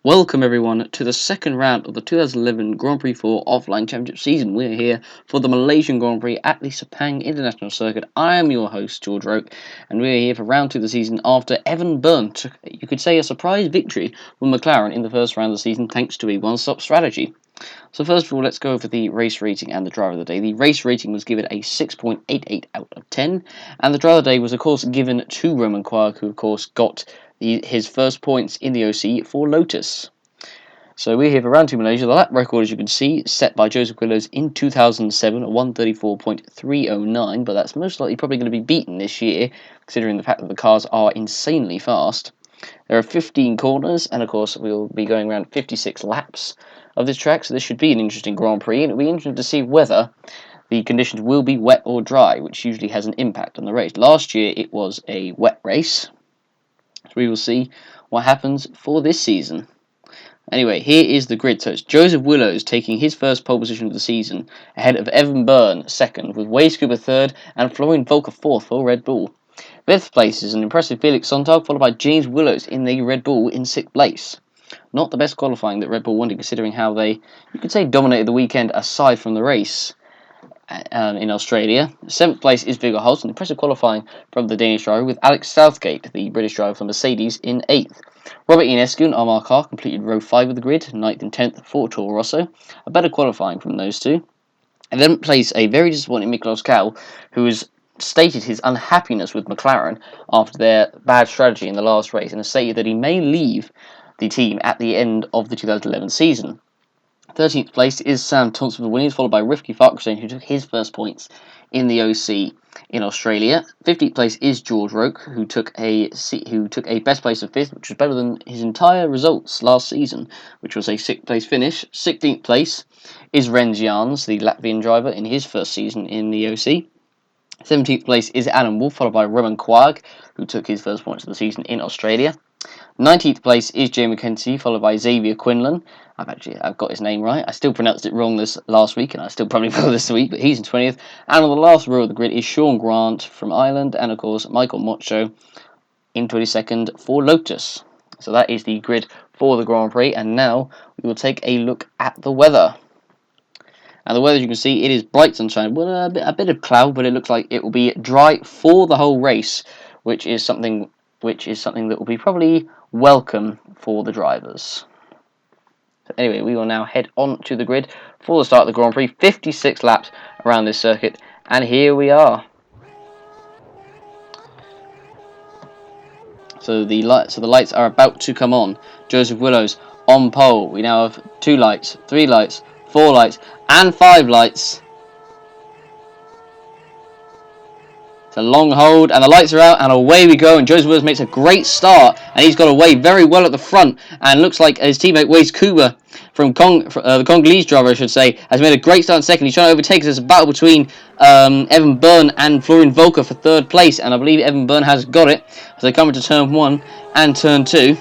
Welcome everyone to the second round of the 2011 Grand Prix 4 offline championship season. We're here for the Malaysian Grand Prix at the Sepang International Circuit. I am your host, George Roke, and we're here for round 2 of the season after Evan Byrne took, you could say, a surprise victory from McLaren in the first round of the season thanks to a one-stop strategy. So first of all, let's go over the race rating and the driver of the day. The race rating was given a 6.88 out of 10, and the driver of the day was of course given to Romain Quark, who of course got his first points in the OC for Lotus. So we're here for round 2 Malaysia. The lap record, as you can see, set by Joseph Willows in 2007, a 1:34.309, but that's most likely probably going to be beaten this year, considering the fact that the cars are insanely fast. There are 15 corners, and of course we'll be going around 56 laps of this track, so this should be an interesting Grand Prix, and it'll be interesting to see whether the conditions will be wet or dry, which usually has an impact on the race. Last year it was a wet race, so we will see what happens for this season. Anyway, here is the grid. So it's Joseph Willows taking his first pole position of the season, ahead of Evan Byrne second, with Wade Cooper third, and Florian Volker fourth for Red Bull. Fifth place is an impressive Felix Sonntag, followed by James Willows in the Red Bull in sixth place. Not the best qualifying that Red Bull wanted, considering how they, you could say, dominated the weekend aside from the race in Australia. Seventh place is Viggo Holt, an impressive qualifying from the Danish driver, with Alex Southgate, the British driver for Mercedes, in eighth. Robert Ionescu and Amar Khan completed row 5 of the grid, 9th and 10th for Toro Rosso. A better qualifying from those two. 11th place, a very disappointing Miklos Cal, who has stated his unhappiness with McLaren after their bad strategy in the last race, and has stated that he may leave the team at the end of the 2011 season. 13th place is Sam Thompson for Williams, followed by Rifki Farkstein, who took his first points in the OC in Australia. 15th place is George Roke, who took a best place of 5th, which was better than his entire results last season, which was a 6th place finish. 16th place is Rens Jans, the Latvian driver, in his first season in the OC. 17th place is Adam Wolff, followed by Romain Quark, who took his first points of the season in Australia. 19th place is Jay McKenzie, followed by Xavier Quinlan. I've got his name right. I still pronounced it wrong this last week, and I still probably will this week, but he's in 20th. And on the last row of the grid is Sean Grant from Ireland, and of course Michael Mocho in 22nd for Lotus. So that is the grid for the Grand Prix, and now we will take a look at the weather. And the weather, as you can see, it is bright sunshine, with a bit of cloud, but it looks like it will be dry for the whole race, which is something that will be probably welcome for the drivers. So anyway, we will now head on to the grid for the start of the Grand Prix. 56 laps around this circuit, and here we are. So the lights are about to come on. Joseph Willows on pole. We now have 2 lights, 3 lights, 4 lights, and 5 lights. A long hold, and the lights are out, and away we go, and Joseph Willows makes a great start, and he's got away very well at the front, and looks like his teammate Wade Cooper from the Congolese driver, I should say, has made a great start in second. He's trying to overtake us. There's a battle between Evan Byrne and Florian Volker for third place, and I believe Evan Byrne has got it as they come into turn 1 and turn 2.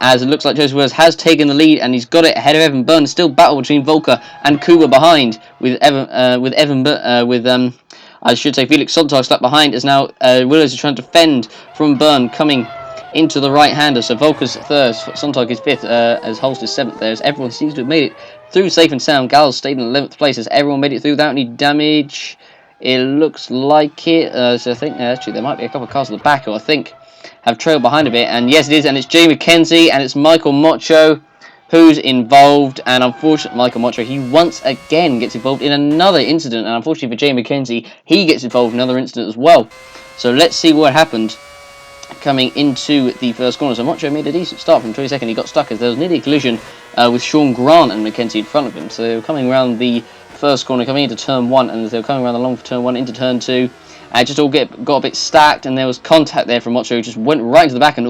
As it looks like Joseph Willows has taken the lead, and he's got it ahead of Evan Byrne. Still battle between Volker and Cooper behind, I should say Felix Sonntag slapped behind, as now Willows is trying to defend from Byrne coming into the right-hander. So Volker's third, Sonntag is fifth, as Holst is seventh there, as everyone seems to have made it through safe and sound. Gals stayed in 11th place, as everyone made it through without any damage. It looks like it. So I think actually there might be a couple of cars at the back who I think have trailed behind a bit. And yes, it is, and it's Jay McKenzie and it's Michael Mocho who's involved, and unfortunately Michael Mocho, he once again gets involved in another incident, and unfortunately for Jay McKenzie, he gets involved in another incident as well. So let's see what happened coming into the first corner. So Mocho made a decent start from 22nd. He got stuck as there was nearly a collision with Sean Grant and McKenzie in front of him. So they were coming around the first corner, coming into turn 1, and as they were coming around the long for turn 1 into turn 2, just all got a bit stacked, and there was contact there from Mocho, who just went right into the back and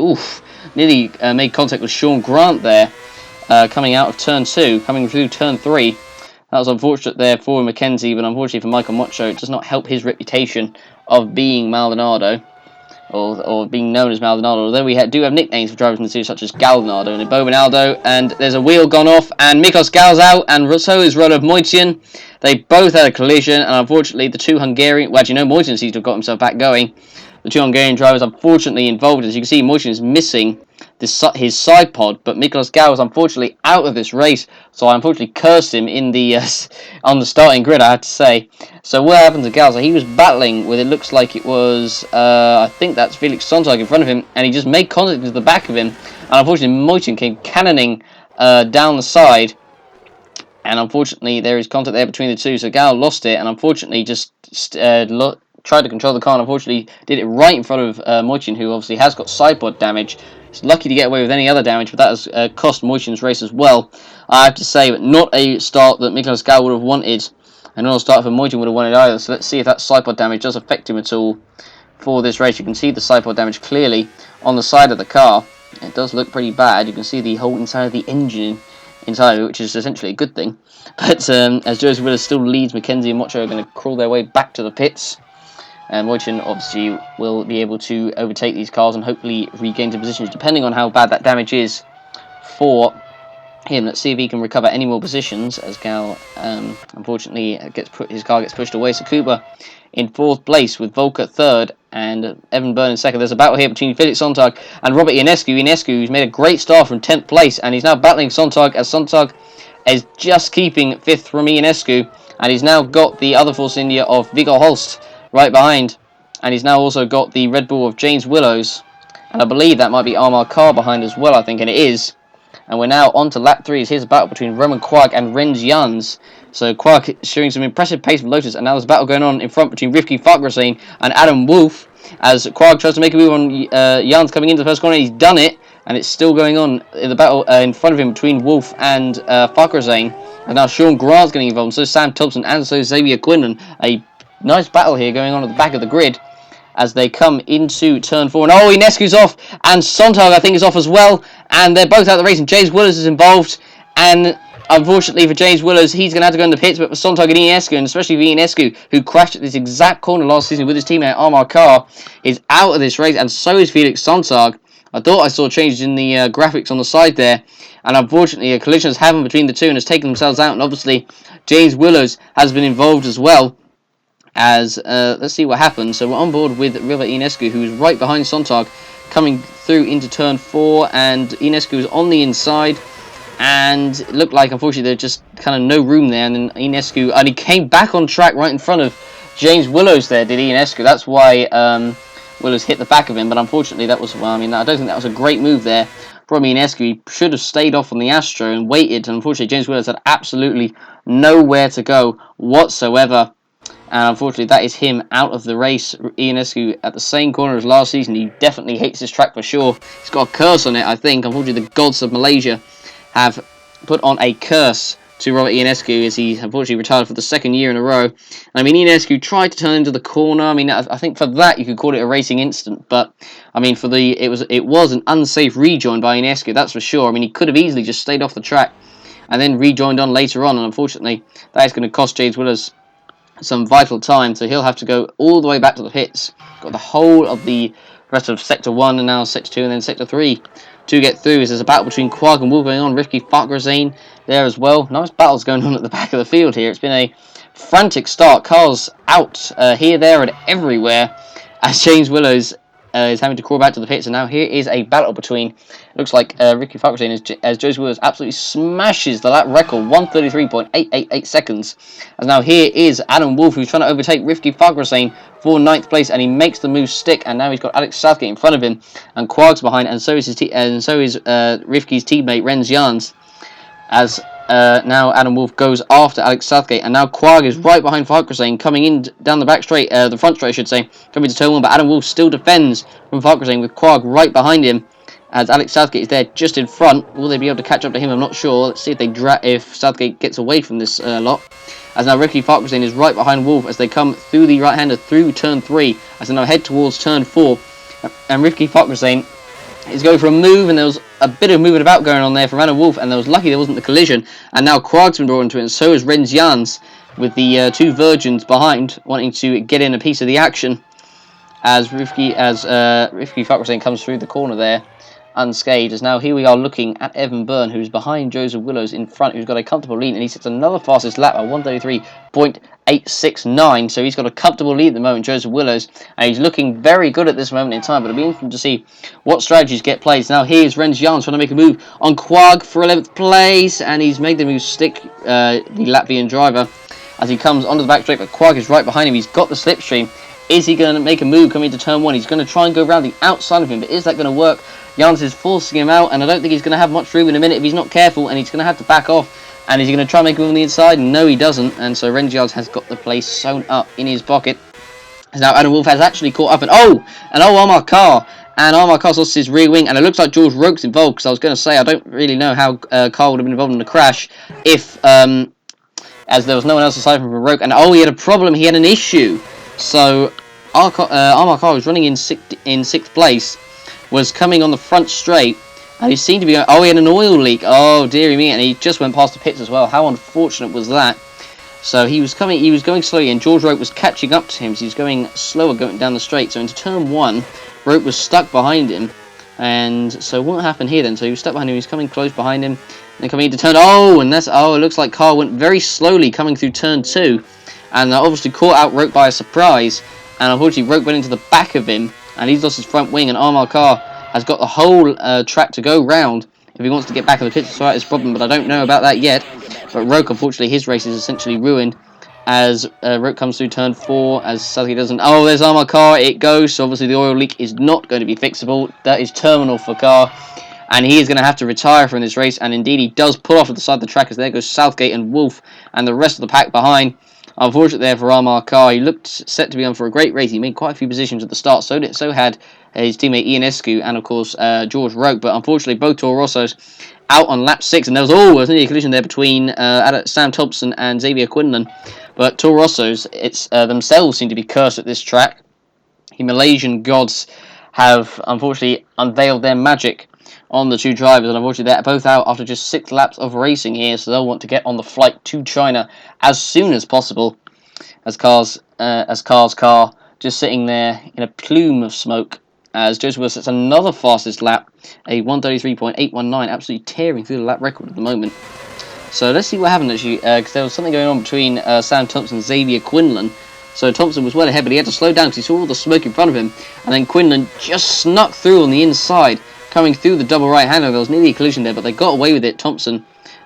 nearly made contact with Sean Grant there. Coming out of turn 2, coming through turn 3. That was unfortunate there for McKenzie, but unfortunately for Michael Mocho, it does not help his reputation of being Maldonado, or being known as Maldonado, although we do have nicknames for drivers in the series such as Galdonado and Bobinaldo, and there's a wheel gone off, and Miklos Gal's out, and so is Rolov Moitian. They both had a collision, and unfortunately the two Hungarian, Moitian seems to have got himself back going. The two Hungarian drivers unfortunately involved. As you can see, Moitian is missing his side pod, but Miklos Gao was unfortunately out of this race, so I unfortunately cursed him in the on the starting grid, I had to say. So what happened to Gao? So he was battling with, it looks like it was, I think that's Felix Sontag in front of him, and he just made contact into the back of him, and unfortunately Moitin came cannoning down the side, and unfortunately there is contact there between the two, so Gao lost it, and unfortunately just tried to control the car, and unfortunately did it right in front of Moitin, who obviously has got sidepod damage. He's lucky to get away with any other damage, but that has cost Moitin's race as well, I have to say. But not a start that Miklos Gao would have wanted, and not a start for Moitin would have wanted either. So let's see if that sidepod damage does affect him at all for this race. You can see the sidepod damage clearly on the side of the car. It does look pretty bad. You can see the whole inside of the engine inside, which is essentially a good thing. But as Joseph Willis still leads, Mackenzie and Mocho are going to crawl their way back to the pits. And Moitin obviously will be able to overtake these cars and hopefully regain some positions, depending on how bad that damage is for him. Let's see if he can recover any more positions, as Gal unfortunately his car gets pushed away. So Cooper in 4th place with Volker 3rd and Evan Byrne in 2nd. There's a battle here between Felix Sontag and Robert Ionescu. Ionescu, who's made a great start from 10th place, and he's now battling Sontag, as Sontag is just keeping 5th from Ionescu, and he's now got the other Force India of Viggo Holst right behind, and he's now also got the Red Bull of James Willows, and I believe that might be Armar Carr behind as well, I think, and it is. And we're now on to lap 3. Here's a battle between Roman Quark and Rens Jans. So Quark showing some impressive pace with Lotus, and now there's a battle going on in front between Rivki Fargrasane and Adam Wolf, as Quark tries to make a move on Jans coming into the first corner. He's done it, and it's still going on in the battle in front of him between Wolf and Fargrasane. And now Sean Grant's getting involved, so Sam Thompson, and so Xavier Quinlan. A nice battle here going on at the back of the grid as they come into turn 4. And oh, Ionescu's off, and Sontag I think is off as well, and they're both out of the race, and James Willers is involved, and unfortunately for James Willers, he's going to have to go in the pits. But for Sontag and Ionescu, and especially for Ionescu, who crashed at this exact corner last season with his teammate Armar Carr, is out of this race, and so is Felix Sontag. I thought I saw changes in the graphics on the side there, and unfortunately a collision has happened between the two and has taken themselves out, and obviously James Willers has been involved as well. As let's see what happens. So we're on board with River Ionescu, who is right behind Sontag, coming through into turn 4, and Ionescu is on the inside, and it looked like unfortunately there's just kind of no room there, and then Ionescu, and he came back on track right in front of James Willows there, did Ionescu. That's why Willows hit the back of him, but unfortunately that was, well, I mean, I don't think that was a great move there from Ionescu. He should have stayed off on the Astro and waited, and unfortunately James Willows had absolutely nowhere to go whatsoever. And unfortunately, that is him out of the race. Ionescu at the same corner as last season. He definitely hates this track for sure. He's got a curse on it, I think. Unfortunately, the gods of Malaysia have put on a curse to Robert Ionescu, as he unfortunately retired for the 2nd year in a row. I mean, Ionescu tried to turn into the corner. I mean, I think for that you could call it a racing incident. But I mean, for it was an unsafe rejoin by Ionescu. That's for sure. I mean, he could have easily just stayed off the track and then rejoined on later on. And unfortunately, that is going to cost James Willers some vital time, so he'll have to go all the way back to the pits. Got the whole of the rest of Sector 1 and now Sector 2 and then Sector 3 to get through, as there's a battle between Quark and Wolf going on. Rivki Fargrasane there as well. Nice battles going on at the back of the field here. It's been a frantic start. Cars out here, there and everywhere, as James Willows is having to crawl back to the pits. And now here is a battle between, looks like Rivki Fargrasane, as Joseph Willows absolutely smashes the lap record, 1:33.888 seconds. As now here is Adam Wolf, who's trying to overtake Rivki Fargrasane for 9th place, and he makes the move stick. And now he's got Alex Southgate in front of him, and Quark's behind, and so is Rivki's teammate Rens Jans. As now Adam Wolf goes after Alex Southgate, and now Quark is right behind Fargrasane, coming in down the back straight, the front straight I should say, coming to turn 1, but Adam Wolf still defends from Fargrasane with Quark right behind him, as Alex Southgate is there just in front. Will they be able to catch up to him? I'm not sure. Let's see if Southgate gets away from this lot. As now Rivki Fargrasane is right behind Wolf as they come through the right-hander through turn 3, as they now head towards turn 4, and Rivki Fargrasane is going for a move, and there was a bit of moving about going on there from Adam Wolf, and there was lucky there wasn't the collision, and now Quark's been brought into it, and so is Rens Jans, with the two virgins behind wanting to get in a piece of the action, as Rivki Fargrasane comes through the corner there. unscathed. As now here we are looking at Evan Byrne, who's behind Joseph Willows in front, who's got a comfortable lead, and he sets another fastest lap at 1:33.869. So he's got a comfortable lead at the moment, Joseph Willows, and he's looking very good at this moment in time. But it'll be interesting to see what strategies get played. Now here's Rens Jans trying to make a move on Quag for 11th place, and he's made the move stick the Latvian driver as he comes onto the back straight, but Quag is right behind him. He's got the slipstream. Is he going to make a move coming into turn 1? He's going to try and go around the outside of him, but is that going to work? Jans is forcing him out, and I don't think he's going to have much room in a minute if he's not careful, and he's going to have to back off. And is he going to try and make a move on the inside? No, he doesn't, and so Rens Jans has got the place sewn up in his pocket. Now Adam Wolf has actually caught up, and Omar Carr. And Omar Carr's lost his rear wing, and it looks like George Roke's involved, because I was going to say I don't really know how Carr would have been involved in the crash if... as there was no one else aside from Roke, and he had a problem, he had an issue. So Omar Carr, was running in sixth place, was coming on the front straight, and he seemed to be going, he had an oil leak, oh dearie me, and he just went past the pits as well. How unfortunate was that? So he was going slowly, and George Roke was catching up to him, so he was going slower going down the straight. So into turn 1, Roke was stuck behind him, and so what happened here then? So he was stuck behind him, he was coming close behind him, and coming into turn, it looks like Carr went very slowly coming through turn 2, and obviously caught out Roke by a surprise, and unfortunately Roke went into the back of him, and he's lost his front wing, and Omar Carr has got the whole track to go round if he wants to get back in the pit to sort out his problem, but I don't know about that yet. But Roke, unfortunately, his race is essentially ruined as Roke comes through turn 4, as Southgate doesn't... there's Omar Carr, it goes, so obviously the oil leak is not going to be fixable. That is terminal for Carr, and he is going to have to retire from this race, and indeed he does pull off at the side of the track, as there goes Southgate and Wolf and the rest of the pack behind. Unfortunately there for Omar Carr, he looked set to be on for a great race. He made quite a few positions at the start, so had his teammate Ian Escu and of course George Roke, but unfortunately both Toro Rossos out on lap 6, and there was always a collision there between Sam Thompson and Xavier Quinlan, but Toro Rossos themselves seem to be cursed at this track. The Malaysian gods have unfortunately unveiled their magic on the two drivers, and unfortunately they're both out after just 6 laps of racing here, so they'll want to get on the flight to China as soon as possible, as Carr's car just sitting there in a plume of smoke, as Joseph Wilson sets another fastest lap, a 1:33.819, absolutely tearing through the lap record at the moment. So let's see what happened actually, because there was something going on between Sam Thompson and Xavier Quinlan. So Thompson was well ahead, but he had to slow down because he saw all the smoke in front of him, and then Quinlan just snuck through on the inside, coming through the double right-hander. There was nearly a collision there, but they got away with it. Thompson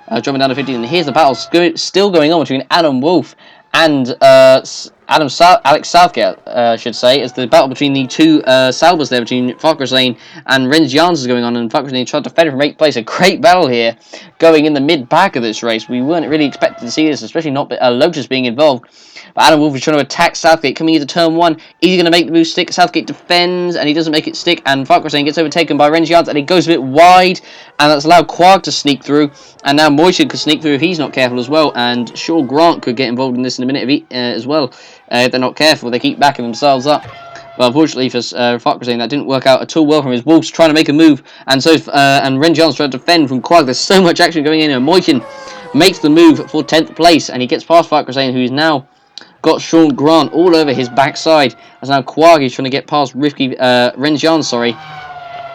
dropping down to 15, and here's the battle still going on between Adam Wolf and Alex Southgate, should say, as the battle between the two Saubers there, between Farquharson and Rens Jans is going on, and Farquharson tried to defend from 8th place. A great battle here, going in the mid-pack of this race. We weren't really expecting to see this, especially not Lotus being involved. But Adam Wolf is trying to attack Southgate, coming into turn 1. Is he going to make the move stick? Southgate defends, and he doesn't make it stick, and Farquharson gets overtaken by Rens Jans, and he goes a bit wide, and that's allowed Quag to sneak through, and now Moishan could sneak through if he's not careful as well, and Shaw Grant could get involved in this in a minute as well. If they're not careful, they keep backing themselves up. But unfortunately for Farquharson, that didn't work out at all well from his Wolves trying to make a move, and so and Rens Jans trying to defend from Quag. There's so much action going in, and Moishan makes the move for 10th place, and he gets past Farquharson, who's now got Sean Grant all over his backside, as now Quag is trying to get past Rens Jans,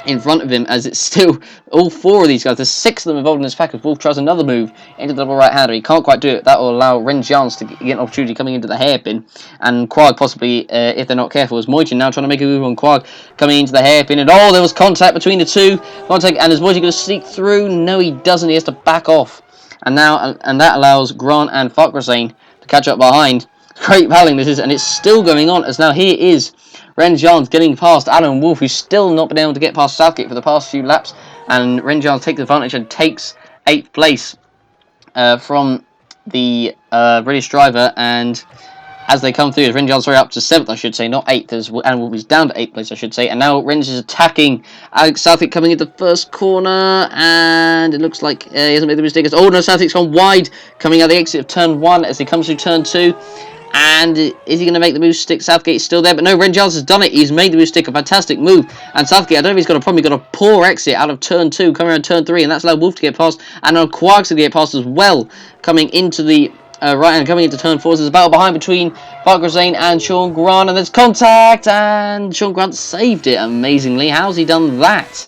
in front of him, as it's still all 4 of these guys. There's 6 of them involved in this pack, as Wolf tries another move into the double right-hander. He can't quite do it. That will allow Rens Jans to get an opportunity coming into the hairpin, and Quag possibly, if they're not careful, as Moichin now trying to make a move on Quag coming into the hairpin, and there was contact between the two. And is Moichin going to sneak through? No, he doesn't. He has to back off, and that allows Grant and Farquharson to catch up behind. Great battling this is, and it's still going on, as now here is Rens Jans getting past Adam Wolf, who's still not been able to get past Southgate for the past few laps, and Rens Jans takes advantage and takes 8th place from the British driver, and as they come through, Rens Jans up to 7th, I should say, not 8th, as Adam Wolf is down to 8th place, I should say, and now Rens is attacking Alex Southgate coming into the first corner, and it looks like he hasn't made the mistake. No, Southgate's gone wide, coming out the exit of turn 1 as he comes through turn 2, and is he going to make the move stick? Southgate is still there, but no, Rens Jans has done it. He's made the move stick, a fantastic move, and Southgate, I don't know if he's got a problem. He's got a poor exit out of turn 2, coming around turn 3, and that's allowed Wolf to get past, and now Quag's to get past as well, coming into the right, and coming into turn 4. So there's a battle behind between Farquharson and Sean Grant, and there's contact, and Sean Grant saved it amazingly. How's he done that?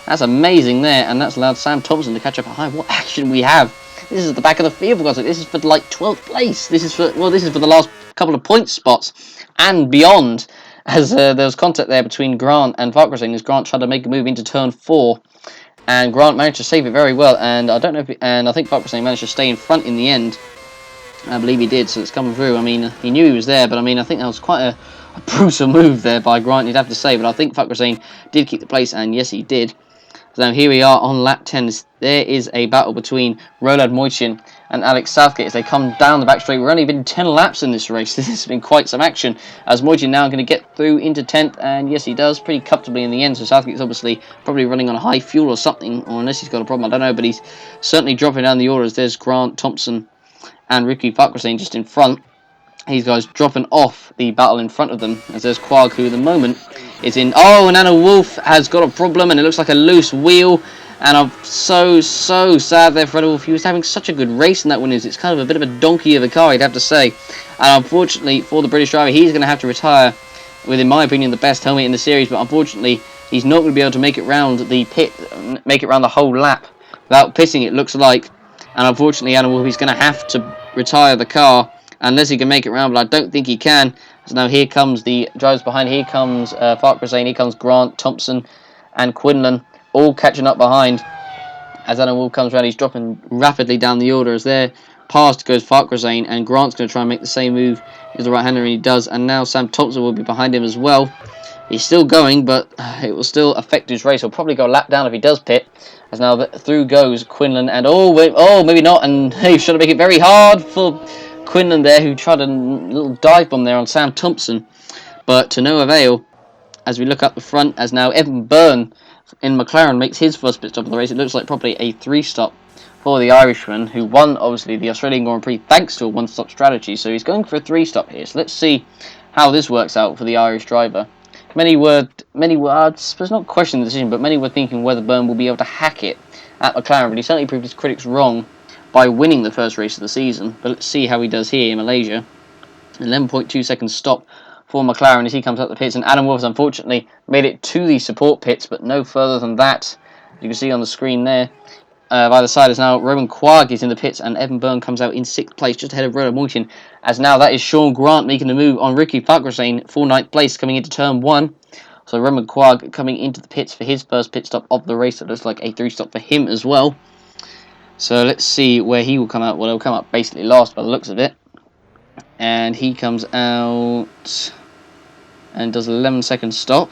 That's amazing there, and that's allowed Sam Thompson to catch up behind. What action we have! This is at the back of the field, for God's sake. This is for like 12th place. This is for the last couple of point spots and beyond. As there was contact there between Grant and Farquharson as Grant tried to make a move into turn 4, and Grant managed to save it very well. And I don't know if, and I think Farquharson managed to stay in front in the end. I believe he did, so it's coming through. I mean, he knew he was there, but I mean, I think that was quite a brutal move there by Grant, you'd have to say. But I think Farquharson did keep the place, and yes, he did. So here we are on lap 10. There is a battle between Roland Moichin and Alex Southgate as they come down the back straight. We're only been 10 laps in this race. This has been quite some action, as Moichin now going to get through into 10th, and yes, he does pretty comfortably in the end. So Southgate's obviously probably running on high fuel or something, or unless he's got a problem, I don't know, but he's certainly dropping down the orders. There's Grant Thompson and Ricky Farquharson just in front. These guys dropping off the battle in front of them, as there's Quag, who at the moment is in. Oh, and Anna Wolf has got a problem, and it looks like a loose wheel. And I'm so sad there for Anna Wolf. He was having such a good race in that one. It's kind of a bit of a donkey of a car, I'd have to say. And unfortunately for the British driver, he's going to have to retire with, in my opinion, the best helmet in the series. But unfortunately, he's not going to be able to make it round the pit, make it round the whole lap without pitting, it looks like. And unfortunately, Anna Wolf is going to have to retire the car unless he can make it round, but I don't think he can. So now here comes the drivers behind. Here comes Farquharson, here comes Grant, Thompson, and Quinlan, all catching up behind. As Anna Wolf comes around, he's dropping rapidly down the order. As there past goes Farquharson, and Grant's going to try and make the same move as the right-hander, and he does. And now Sam Thompson will be behind him as well. He's still going, but it will still affect his race. He'll probably go a lap down if he does pit. As now through goes Quinlan, and maybe not, and he's trying to make it very hard for Quinlan there, who tried a little dive bomb there on Sam Thompson, but to no avail. As we look up the front, as now Evan Byrne in McLaren makes his first pit stop of the race. It looks like probably a 3-stop for the Irishman, who won obviously the Australian Grand Prix thanks to a 1-stop strategy. So he's going for a 3-stop here. So let's see how this works out for the Irish driver. Many were, I suppose not questioning the decision, but many were thinking whether Byrne will be able to hack it at McLaren, but he certainly proved his critics wrong by winning the first race of the season. But let's see how he does here in Malaysia. 11.2 seconds stop for McLaren as he comes up the pits, and Adam Wolf unfortunately made it to the support pits, but no further than that. You can see on the screen there, by the side is now Roman Quag is in the pits, and Evan Byrne comes out in 6th place, just ahead of Roland Moichin, as now that is Sean Grant making the move on Ricky Farquharson for 9th place coming into turn 1. So Roman Quag coming into the pits for his first pit stop of the race. It looks like a 3-stop for him as well. So let's see where he will come out. Well, he'll come up basically last by the looks of it. And he comes out and does an 11-second stop.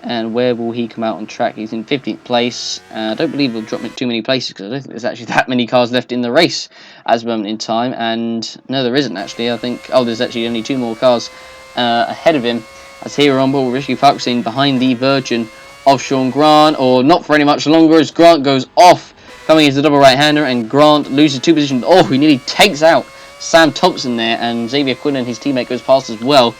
And where will he come out on track? He's in 15th place. I don't believe he'll drop too many places because I don't think there's actually that many cars left in the race at the moment in time. And no, there isn't actually. I think, there's actually only 2 more cars ahead of him. As here on board, Ricky Farquharson behind the Virgin of Sean Grant, or not for any much longer, as Grant goes off, coming into the double right-hander, and Grant loses 2 positions. Oh, he nearly takes out Sam Thompson there, and Xavier Quinlan, his teammate, goes past as well.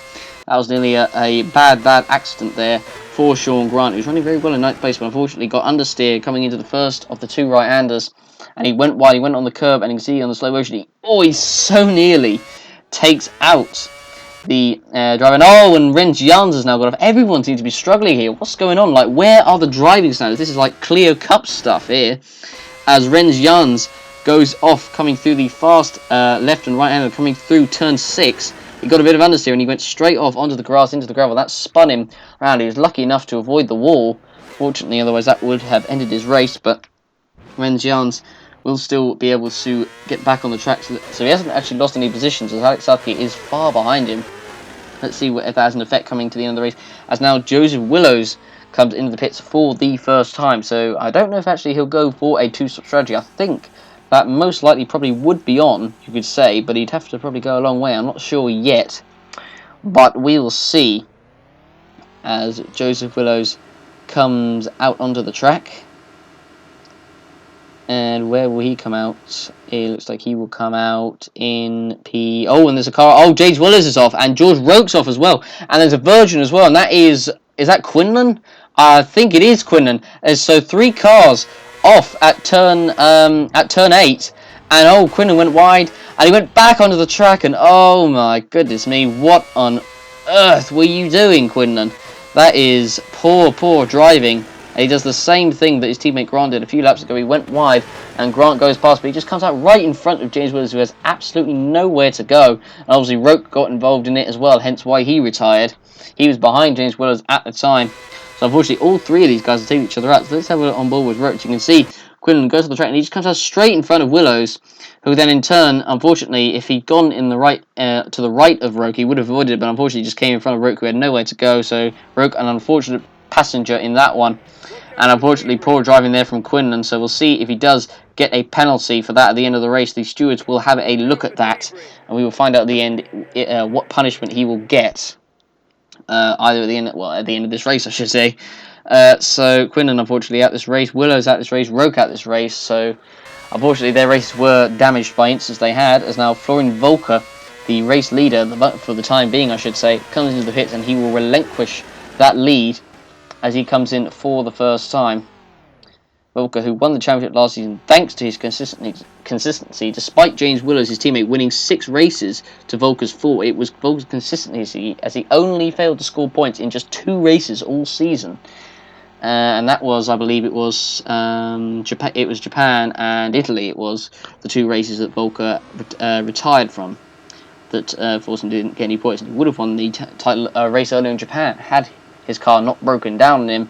That was nearly a bad accident there for Sean Grant, who's running very well in 9th place, but unfortunately got understeer coming into the first of the 2 right-handers, and he went wide, he went on the curb, and you can see on the slow motion, he so nearly takes out the driver. And Rens Jans has now got off. Everyone seems to be struggling here. What's going on? Like, where are the driving standards? This is like Clio Cup stuff here. As Rens Jans goes off, coming through the fast left and right hander, coming through turn 6. He got a bit of understeer and he went straight off onto the grass, into the gravel. That spun him around. He was lucky enough to avoid the wall, fortunately, otherwise that would have ended his race. But Rens Jans will still be able to get back on the track. So he hasn't actually lost any positions, as Alex Southgate is far behind him. Let's see if that has an effect coming to the end of the race, as now Joseph Willows comes into the pits for the first time. So I don't know if actually he'll go for a 2-stop strategy. I think that most likely probably would be on, you could say, but he'd have to probably go a long way. I'm not sure yet, but we'll see as Joseph Willows comes out onto the track. And where will he come out? It looks like he will come out in P... Oh, and there's a car. Oh, James Willis is off. And George Roke's off as well. And there's a Virgin as well. And that is... Is that Quinlan? I think it is Quinlan. So 3 cars off at turn 8. And Quinlan went wide. And he went back onto the track. And oh my goodness me. What on earth were you doing, Quinlan? That is poor driving And he does the same thing that his teammate Grant did a few laps ago. He went wide, and Grant goes past, but he just comes out right in front of James Williams, who has absolutely nowhere to go. And obviously, Roke got involved in it as well, hence why he retired. He was behind James Williams at the time. So unfortunately, all three of these guys are taking each other out. So let's have a look on board with Roke. You can see Quinlan goes to the track, and he just comes out straight in front of Willows, who then in turn, unfortunately, if he'd gone in the right to the right of Roke, he would have avoided it, but unfortunately just came in front of Roke, who had nowhere to go. So Roke, an unfortunate passenger in that one. And unfortunately, poor driving there from Quinlan. So we'll see if he does get a penalty for that at the end of the race. The stewards will have a look at that, and we will find out at the end what punishment he will get. Either at the end of this race, I should say. So Quinlan, unfortunately, out this race. Willow's out this race. Roke out this race. So unfortunately, their races were damaged by incidents they had. As now Florian Volker, the race leader, for the time being, I should say, comes into the pits, and he will relinquish that lead as he comes in for the first time. Volker, who won the championship last season thanks to his consistency, despite James Willows, his teammate, winning 6 races to Volker's 4. It was Volker's consistency, as he only failed to score points in just 2 races all season. And that was, I believe, it was Japan and Italy. It was the 2 races that Volker retired from. That Forsen didn't get any points. He would have won the title race earlier in Japan had his car not broken down on him.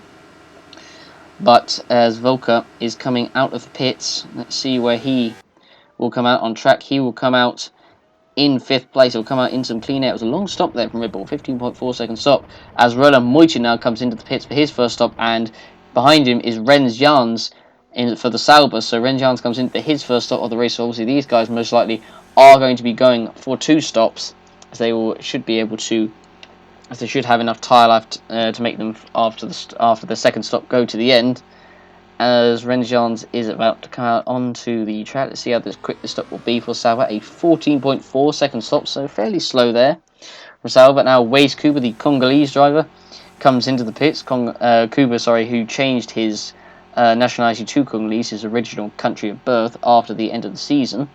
But as Volker is coming out of the pits, let's see where he will come out on track. He will come out in 5th place. He'll come out in some clean air. It was a long stop there from Red Bull, 15.4 second stop. As Roland Moitin now comes into the pits for his first stop, and behind him is Rens Jans for the Sauber. So Rens Jans comes in for his first stop of the race. So obviously these guys most likely are going to be going for 2 stops, as they should be able to. As they should have enough tyre life to make them after the second stop go to the end. As Renjans is about to come out onto the track, let's see how quick this stop will be for Sauber. A 14.4 second stop, so fairly slow there for Sauber. But now Waze Cooper, the Congolese driver, comes into the pits. Cooper, who changed his nationality to Congolese, his original country of birth, after the end of the season.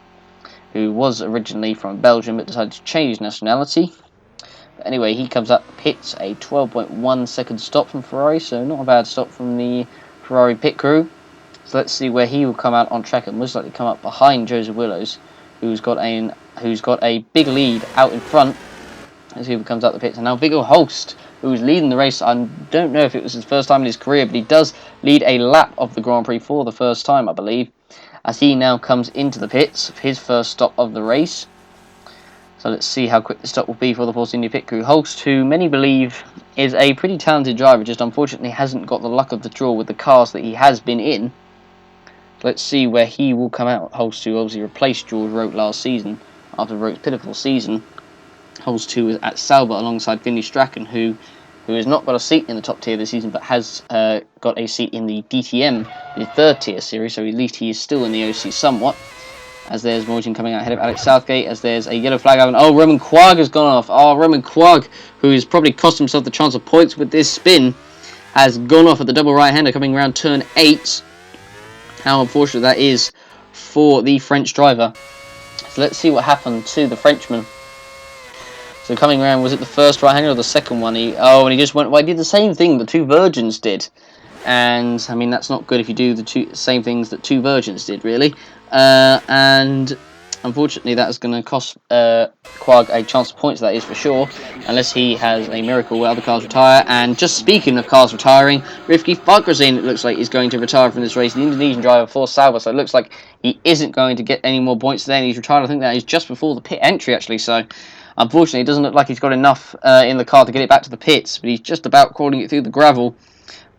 Who was originally from Belgium but decided to change his nationality. Anyway, he comes up pits, a 12.1 second stop from Ferrari, so not a bad stop from the Ferrari pit crew. So let's see where he will come out on track, and most likely come up behind Joseph Willows, who's got a big lead out in front as he comes out the pits. And now Viggo Holst, who's leading the race. I don't know if it was his first time in his career, but he does lead a lap of the Grand Prix for the first time, I believe, as he now comes into the pits for his first stop of the race. So let's see how quick the stop will be for the Force India pit crew. Holst, who many believe is a pretty talented driver, just unfortunately hasn't got the luck of the draw with the cars that he has been in. Let's see where he will come out. Holst, who obviously replaced George Roke last season after Roke's pitiful season. Holst, who was at Sauber alongside Finley Strachan, who has not got a seat in the top tier this season, but has got a seat in the DTM, the 3rd tier series, so at least he is still in the OC somewhat. As there's Morgan coming out ahead of Alex Southgate, as there's a yellow flag out. Oh, Roman Quagg has gone off. Oh, Roman Quagg, who has probably cost himself the chance of points with this spin, has gone off at the double right-hander coming around turn 8. How unfortunate that is for the French driver. So let's see what happened to the Frenchman. So coming around, was it the first right-hander or the second one? He just went, well, he did the same thing the 2 virgins did. And, I mean, that's not good if you do the same things that 2 virgins did, really. And unfortunately, that is going to cost Quagg a chance of points, that is for sure, unless he has a miracle where other cars retire. And just speaking of cars retiring, Rifki Farkrazin, it looks like, is going to retire from this race, the Indonesian driver for Sauber, so it looks like he isn't going to get any more points today, and he's retired. I think that is just before the pit entry, actually, so unfortunately, it doesn't look like he's got enough in the car to get it back to the pits, but he's just about crawling it through the gravel.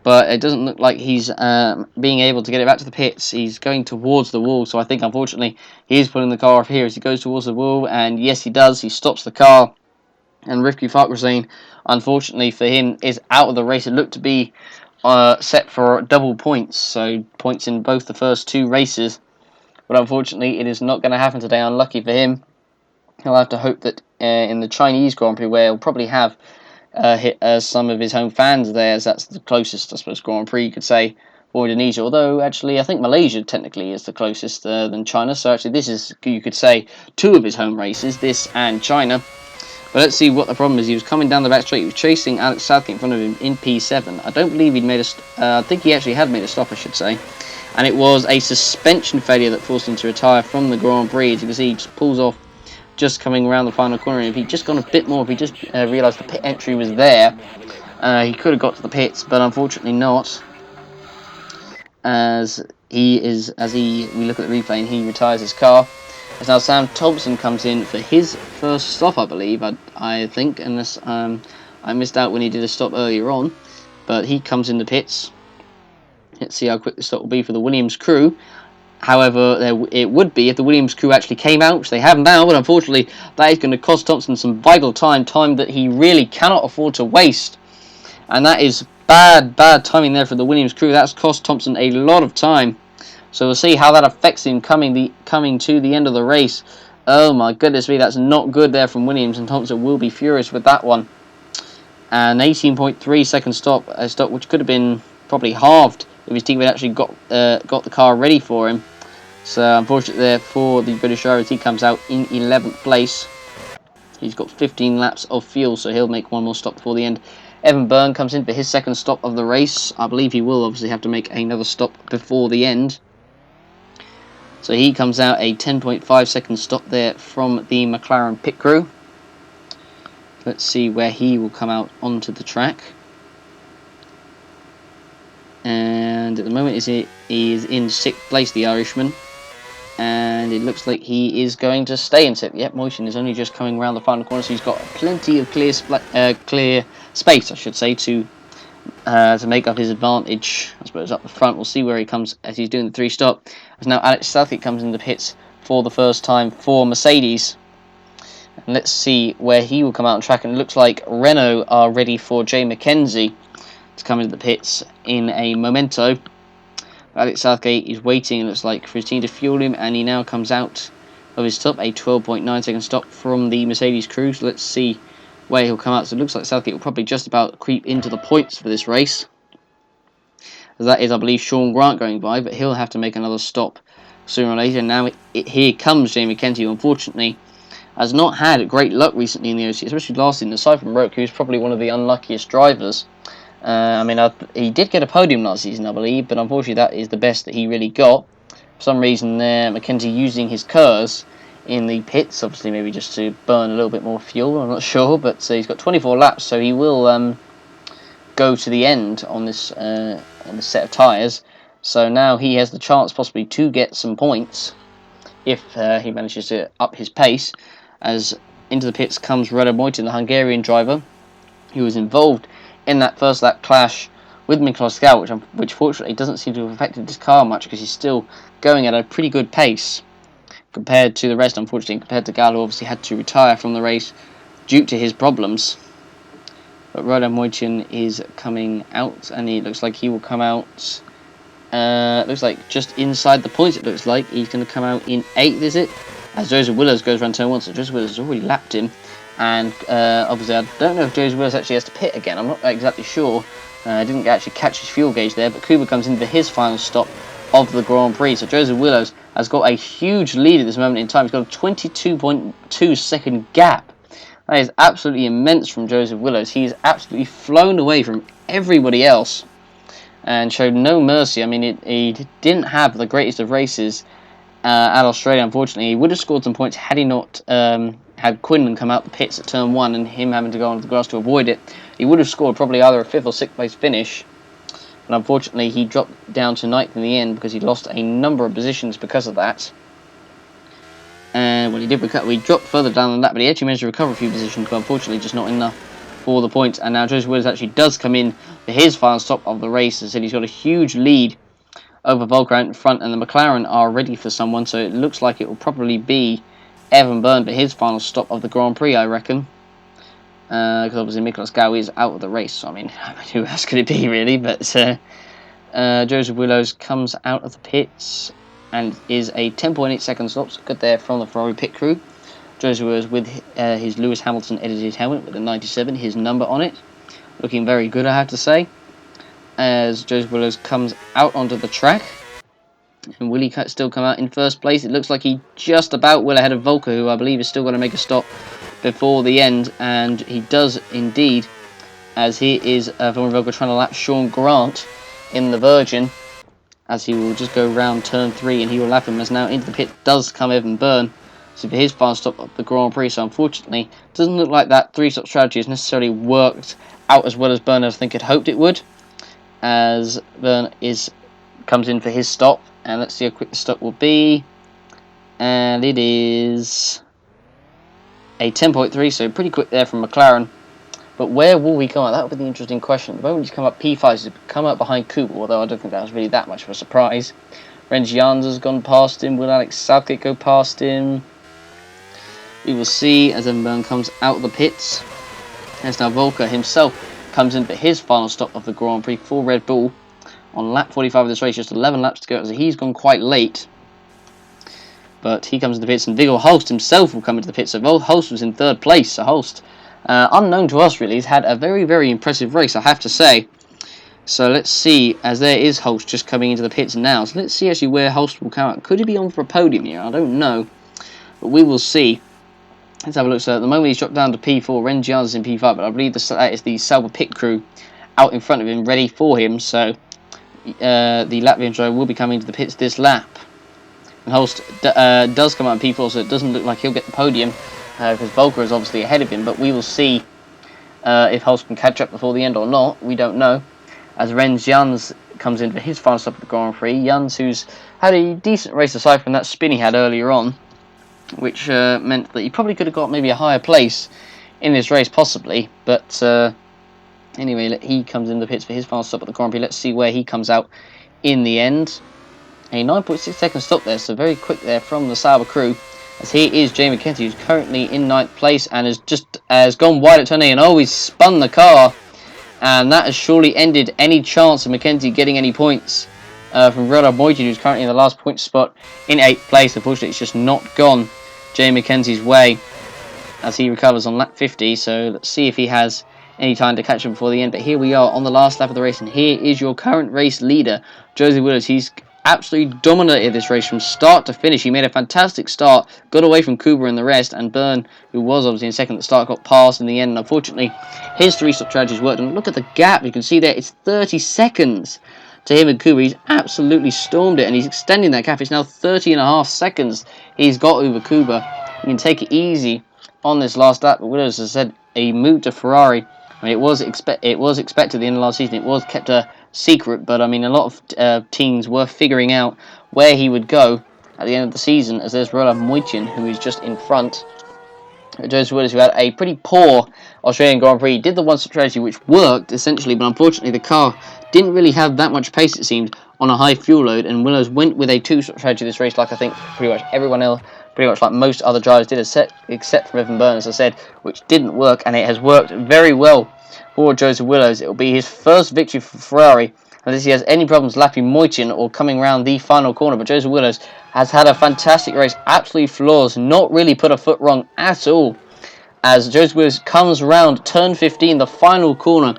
But it doesn't look like he's being able to get it back to the pits. He's going towards the wall, so I think, unfortunately, he is pulling the car off here as he goes towards the wall. And yes, he does. He stops the car. And Rifki Farkrazin, unfortunately for him, is out of the race. It looked to be set for double points, so points in both the first 2 races. But unfortunately, it is not going to happen today. Unlucky for him. He'll have to hope that in the Chinese Grand Prix, where he'll probably have hit some of his home fans there, as that's the closest, I suppose, Grand Prix you could say for Indonesia. Although, actually, I think Malaysia technically is the closest than China. So, actually, this is, you could say, 2 of his home races, this and China. But let's see what the problem is. He was coming down the back straight. He was chasing Alex Southgate in front of him in P7. I don't believe he'd made a... I think he actually had made a stop, I should say. And it was a suspension failure that forced him to retire from the Grand Prix. As you can see, he just pulls off just coming around the final corner. If he'd just gone a bit more, if he just realised the pit entry was there, he could have got to the pits, but unfortunately not. We look at the replay and he retires his car. As now Sam Thompson comes in for his first stop, I believe, I think, unless I missed out when he did a stop earlier on. But he comes in the pits. Let's see how quick the stop will be for the Williams crew. However, it would be if the Williams crew actually came out, which they have now, but unfortunately that is going to cost Thompson some vital time that he really cannot afford to waste. And that is bad timing there for the Williams crew. That's cost Thompson a lot of time. So we'll see how that affects him coming to the end of the race. Oh my goodness me, that's not good there from Williams, and Thompson will be furious with that one. An 18.3 second stop, a stop which could have been probably halved if his team had actually got the car ready for him. So unfortunately there for the British drivers, he comes out in 11th place. He's got 15 laps of fuel, so he'll make one more stop before the end. Evan Byrne comes in for his second stop of the race. I believe he will obviously have to make another stop before the end. So he comes out a 10.5 second stop there from the McLaren pit crew. Let's see where he will come out onto the track. And at the moment he is in 6th place, the Irishman. And it looks like he is going to stay in 6th. Yep, Motion is only just coming around the final corner, so he's got plenty of clear space, I should say, to make up his advantage, I suppose, up the front. We'll see where he comes as he's doing the 3-stop. As now Alex Southgate comes in the pits for the first time for Mercedes. And let's see where he will come out on track. And it looks like Renault are ready for Jay McKenzie to come into the pits in a momento. Alex Southgate is waiting, it looks like, for his team to fuel him, and he now comes out of his stop, a 12.9 second stop from the Mercedes crew. So let's see where he'll come out. So it looks like Southgate will probably just about creep into the points for this race. As that is, I believe, Sean Grant going by, but he'll have to make another stop sooner or later. Now here comes Jamie McKenzie, who unfortunately has not had great luck recently in the OC, especially last season. Aside from Roke, who's probably one of the unluckiest drivers. He did get a podium last season, I believe, but unfortunately that is the best that he really got. For some reason there, McKenzie using his KERS in the pits, obviously maybe just to burn a little bit more fuel, I'm not sure, but he's got 24 laps, so he will go to the end on this set of tyres. So now he has the chance possibly to get some points if he manages to up his pace. As into the pits comes Rado Moitin, the Hungarian driver, who was involved in that first lap clash with Miklos Gal, which fortunately doesn't seem to have affected his car much, because he's still going at a pretty good pace compared to the rest, unfortunately, compared to Gal, who obviously had to retire from the race due to his problems. But Rado Moitin is coming out, and he looks like he will come out, looks like just inside the points. It looks like he's going to come out in 8th, is it? As Joseph Willows goes around turn 1, so Joseph Willows has already lapped him. And obviously, I don't know if Joseph Willows actually has to pit again. I'm not exactly sure. I didn't actually catch his fuel gauge there, but Kuba comes in for his final stop of the Grand Prix. So Joseph Willows has got a huge lead at this moment in time. He's got a 22.2 second gap. That is absolutely immense from Joseph Willows. He's absolutely flown away from everybody else and showed no mercy. I mean, he didn't have the greatest of races at Australia, unfortunately. He would have scored some points had he not had Quinlan come out the pits at turn 1 and him having to go onto the grass to avoid it. He would have scored probably either a 5th or 6th place finish, but unfortunately he dropped down to 9th in the end because he lost a number of positions because of that. And when he did recover, he dropped further down than that, but he actually managed to recover a few positions, but unfortunately just not enough for the points. And now Joseph Williams actually does come in for his final stop of the race. As I said, he's got a huge lead over Volker out in front, and the McLaren are ready for someone, so it looks like it will probably be Evan Byrne for his final stop of the Grand Prix, I reckon. Because obviously Miklos Gal is out of the race, so I mean, who else could it be, really? But Joseph Willows comes out of the pits and is a 10.8 second stop, so good there from the Ferrari pit crew. Joseph Willows with his Lewis Hamilton edited helmet with a 97, his number on it. Looking very good, I have to say. As Joseph Willows comes out onto the track. And will he still come out in first place? It looks like he just about will ahead of Volker, who I believe is still going to make a stop before the end, and he does indeed, as he is Volker trying to lap Sean Grant in the Virgin, as he will just go round turn 3 and he will lap him, as now into the pit does come Evan Byrne. So for his final stop of the Grand Prix, so unfortunately, it doesn't look like that 3-stop strategy has necessarily worked out as well as Byrne, I think, had hoped it would, as Byrne comes in for his stop, and let's see how quick the stop will be, and it is a 10.3, so pretty quick there from McLaren. But where will we come out? That would be the interesting question. At the moment he's come up P5, he's come up behind Cooper, although I don't think that was really that much of a surprise. Renz Jans has gone past him. Will Alex Southgate go past him? We will see as Evan Byrne comes out of the pits. As now Volker himself comes in for his final stop of the Grand Prix for Red Bull on lap 45 of this race. Just 11 laps to go, so he's gone quite late. But he comes into the pits, and Viggo Holst himself will come into the pits. So Holst was in 3rd place. So Holst, unknown to us really, he's had a very, very impressive race, I have to say. So let's see, as there is Holst just coming into the pits now. So let's see actually where Holst will come out. Could he be on for a podium here? I don't know. But we will see. Let's have a look. So at the moment he's dropped down to P4. Renz Jans is in P5, but I believe that is the Sauber pit crew out in front of him, ready for him. So the Latvian driver will be coming to the pits this lap. And Holst does come out in P4, so it doesn't look like he'll get the podium, because Volker is obviously ahead of him. But we will see if Holst can catch up before the end or not. We don't know. As Renz Jans comes in for his final stop at the Grand Prix. Jans, who's had a decent race aside from that spin he had earlier on, which meant that he probably could have got maybe a higher place in this race, possibly. But anyway, he comes in the pits for his final stop at the Grand Prix. Let's see where he comes out in the end. A 9.6 second stop there, so very quick there from the Sauber crew. As here is Jay McKenzie, who's currently in 9th place and has gone wide at turn 8 and always spun the car. And that has surely ended any chance of McKenzie getting any points from Roland Moyton, who's currently in the last point spot in 8th place. Unfortunately, it's just not gone Jay McKenzie's way as he recovers on lap 50. So let's see if he has any time to catch him before the end. But here we are on the last lap of the race, and here is your current race leader, Jose Williams. He's absolutely dominated this race from start to finish. He made a fantastic start, got away from Kuba and the rest, and Byrne, who was obviously in second at the start, got past in the end. And unfortunately, his 3-stop strategies worked. And look at the gap. You can see there, it's 30 seconds to him and Kuba. He's absolutely stormed it, and he's extending that gap. It's now 30.5 seconds he's got over Kuba. He can take it easy on this last lap. But Williams has said a move to Ferrari. I mean, it was expected at the end of last season. It was kept a secret, but I mean, a lot of teams were figuring out where he would go at the end of the season, as there's Roland Moyton, who is just in front. Joseph Willis, who had a pretty poor Australian Grand Prix, did the one-stop strategy, which worked essentially, but unfortunately the car didn't really have that much pace, it seemed, on a high fuel load, and Willows went with a 2-stop strategy this race, like I think pretty much everyone else, pretty much like most other drivers did, except for Evan Byrne, as I said, which didn't work, and it has worked very well for Joseph Willows. It will be his first victory for Ferrari, unless he has any problems lapping Moyton or coming around the final corner. But Joseph Willows has had a fantastic race, absolutely flawless, not really put a foot wrong at all, as Joseph Willows comes around turn 15, the final corner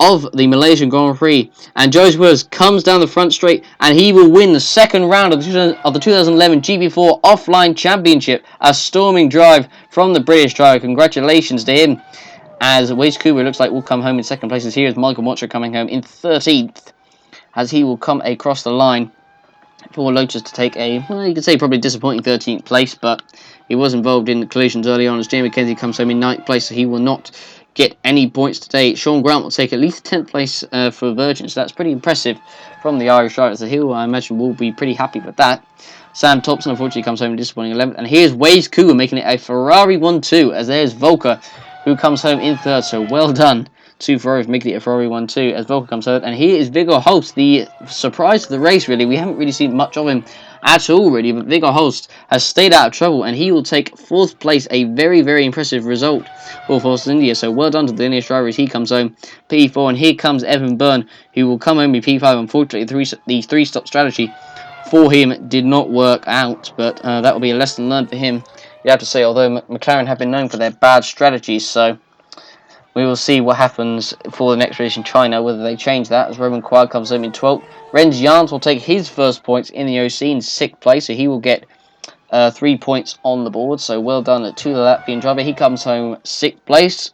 of the Malaysian Grand Prix, and Joseph Willows comes down the front straight, and he will win the second round of the 2011 GP4 Offline Championship. A storming drive from the British driver. Congratulations to him, as Waze Kuba looks like will come home in second place. As here is Michael Motra coming home in 13th, as he will come across the line for Lotus to take a, well, you could say probably disappointing 13th place, but he was involved in the collisions early on, as Jamie McKenzie comes home in 9th place, so he will not get any points today. Sean Grant will take at least 10th place for Virgin, so that's pretty impressive from the Irish driver. So he, I imagine, will be pretty happy with that. Sam Thompson unfortunately comes home in disappointing 11th, and here's Waze Kuba making it a Ferrari 1-2, as there's Volker, who comes home in 3rd, so well done to Ferrari for making it a Ferrari 1-2, as Volker comes home. And here is Viggo Holst, the surprise of the race, really. We haven't really seen much of him at all, really, but Viggo Holst has stayed out of trouble, and he will take 4th place, a very, very impressive result for Force India. So well done to the Danish driver as he comes home P4, and here comes Evan Byrne, who will come home in P5. Unfortunately, the 3-stop strategy for him did not work out, but that will be a lesson learned for him, you have to say, although McLaren have been known for their bad strategies. So we will see what happens for the next race in China, whether they change that, as Roman Quad comes home in 12th. Renz Jans will take his first points in the OC in 6th place, so he will get 3 points on the board, so well done to the Latvian driver. He comes home 6th place.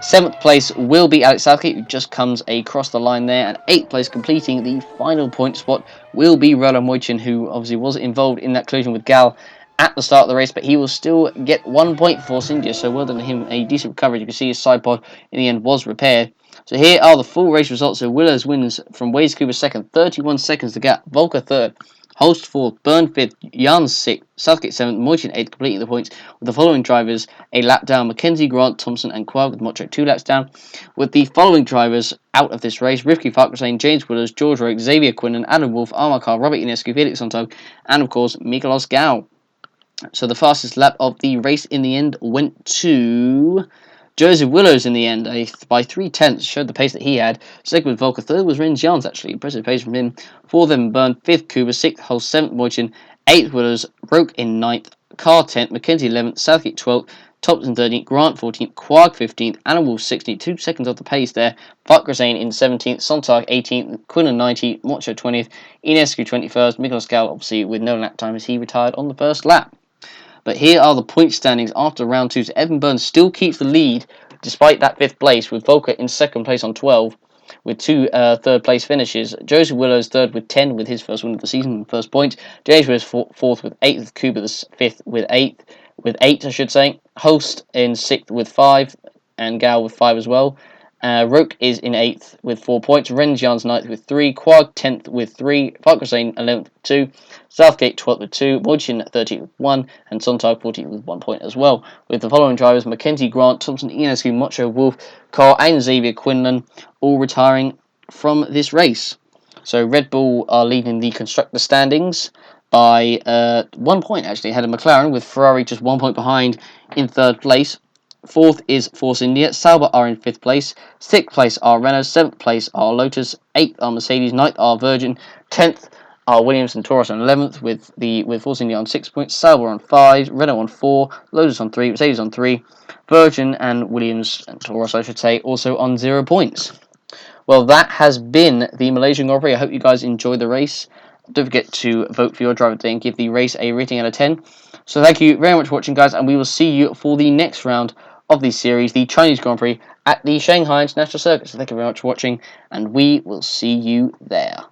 7th place will be Alex Southgate, who just comes across the line there, and 8th place, completing the final point spot, will be Roland Moichin, who obviously was involved in that collision with Gal at the start of the race, but he will still get 1 point for Force India, so well done to him. A decent recovery. You can see his side pod in the end was repaired. So here are the full race results. So Willows wins from Waze Cooper 2nd, 31 seconds to gap. Volker 3rd, Holst 4th, Byrne 5th, Jans 6th, Southgate 7th, Moichin 8th, completing the points with the following drivers a lap down: Mackenzie, Grant, Thompson and Quag, with Mocho 2 laps down. With the following drivers out of this race: Rivki Farquharson, James Willows, George Roke, Xavier Quinlan, Adam Wolf, Armar Carr, Robert Inescu, Felix Sontag, and of course Mikolos Gal. So the fastest lap of the race in the end went to Joseph Willows in the end, by 3/10, showed the pace that he had. Second was Volker, third was Rins Jans, actually. Impressive pace from him. Fourth, then Byrne, fifth, Cooper, sixth, Hull, seventh, Moichin, eighth, Willows, Roke in ninth, Carr 10th, Mackenzie 11th, Southgate 12th, Thompson 13th, Grant 14th, Quag 15th, Animal 16th, 2 seconds off the pace there. Farquharson in 17th, Sontag 18th, Quinlan 19th, Mocho 20th, Inescu 21st, Mikolas Gal obviously with no lap time as he retired on the first lap. But here are the point standings after round 2. So Evan Burns still keeps the lead despite that 5th place, with Volker in 2nd place on 12 with 2 third place finishes. Joseph Willows 3rd with 10 with his first win of the season, first point. James Willows 4th with 8th, Cooper the 5th with 8 I should say. Host in 6th with 5 and Gal with 5 as well. Roke is in 8th with 4 points. Renjans 9th with 3. Quag 10th with 3. Farquharson 11th with 2. Southgate 12th with 2. Moichin 13th with 1. And Sontag 14th with 1 point as well. With the following drivers: Mackenzie, Grant, Thompson, Inescu, Mocho, Wolf, Carr and Xavier Quinlan all retiring from this race. So Red Bull are leading the constructor standings by 1 point, actually, ahead of McLaren, with Ferrari just 1 point behind in 3rd place. 4th is Force India. Sauber are in 5th place. 6th place are Renault. 7th place are Lotus. 8th are Mercedes. 9th are Virgin. 10th are Williams and Taurus on 11th, with Force India on 6 points. Sauber on 5. Renault on 4. Lotus on 3. Mercedes on 3. Virgin and Williams and Taurus, I should say, also on 0 points. Well, that has been the Malaysian Grand Prix. I hope you guys enjoyed the race. Don't forget to vote for your driver today and give the race a rating out of 10. So thank you very much for watching, guys, and we will see you for the next round of the series, the Chinese Grand Prix at the Shanghai International Circuit. So thank you very much for watching, and we will see you there.